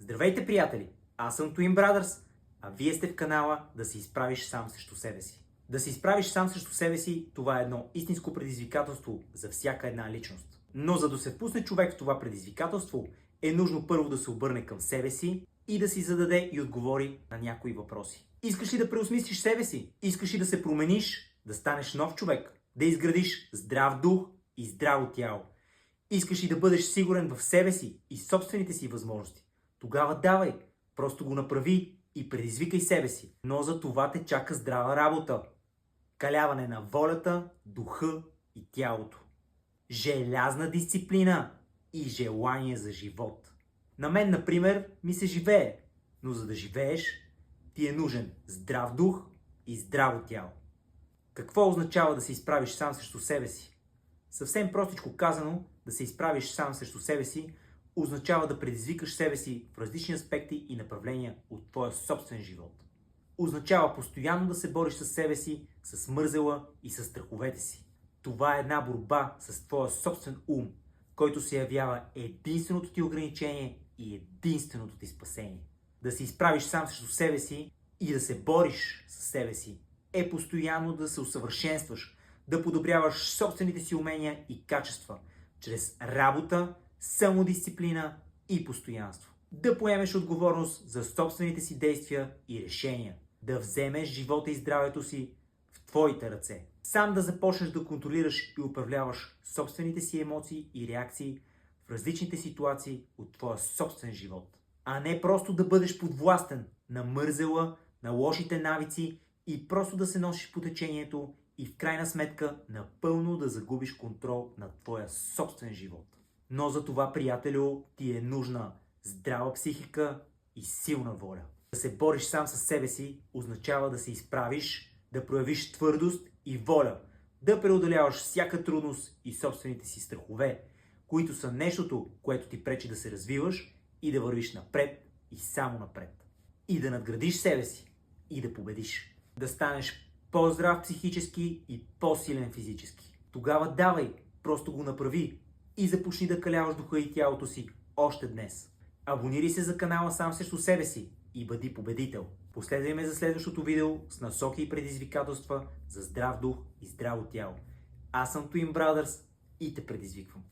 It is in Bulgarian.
Здравейте, приятели! Аз съм Twin Brothers, а вие сте в канала да се изправиш сам срещу себе си. Да се изправиш сам срещу себе си, това е едно истинско предизвикателство за всяка една личност. Но за да се впусне човек в това предизвикателство, е нужно първо да се обърне към себе си и да си зададе и отговори на някои въпроси. Искаш ли да преосмислиш себе си? Искаш ли да се промениш, да станеш нов човек, да изградиш здрав дух и здраво тяло? Искаш ли да бъдеш сигурен в себе си и собствените си възможности? Тогава давай, просто го направи и предизвикай себе си. Но за това те чака здрава работа. Каляване на волята, духа и тялото. Желязна дисциплина и желание за живот. На мен, например, ми се живее, но за да живееш, ти е нужен здрав дух и здраво тяло. Какво означава да се изправиш сам срещу себе си? Съвсем простичко казано, да се изправиш сам срещу себе си означава да предизвикаш себе си в различни аспекти и направления от твоя собствен живот. Означава постоянно да се бориш с себе си, с мързела и с страховете си. Това е една борба с твоя собствен ум, който се явява единственото ти ограничение и единственото ти спасение. Да се изправиш сам срещу себе си и да се бориш с себе си е постоянно да се усъвършенстваш, да подобряваш собствените си умения и качества, чрез работа, самодисциплина и постоянство. Да поемеш отговорност за собствените си действия и решения. Да вземеш живота и здравето си в твоите ръце. Сам да започнеш да контролираш и управляваш собствените си емоции и реакции в различните ситуации от твоя собствен живот. А не просто да бъдеш подвластен на мързела, на лошите навици и просто да се носиш по течението и в крайна сметка напълно да загубиш контрол над твоя собствен живот. Но за това, приятелю, ти е нужна здрава психика и силна воля. Да се бориш сам със себе си означава да се изправиш, да проявиш твърдост и воля, да преодоляваш всяка трудност и собствените си страхове, които са нещото, което ти пречи да се развиваш и да вървиш напред и само напред. И да надградиш себе си и да победиш. Да станеш по-здрав психически и по-силен физически. Тогава давай, просто го направи и започни да каляваш духа и тялото си още днес. Абонирай се за канала сам срещу себе си и бъди победител. Последвай ме за следващото видео с насоки и предизвикателства за здрав дух и здраво тяло. Аз съм Twin Brothers и те предизвиквам.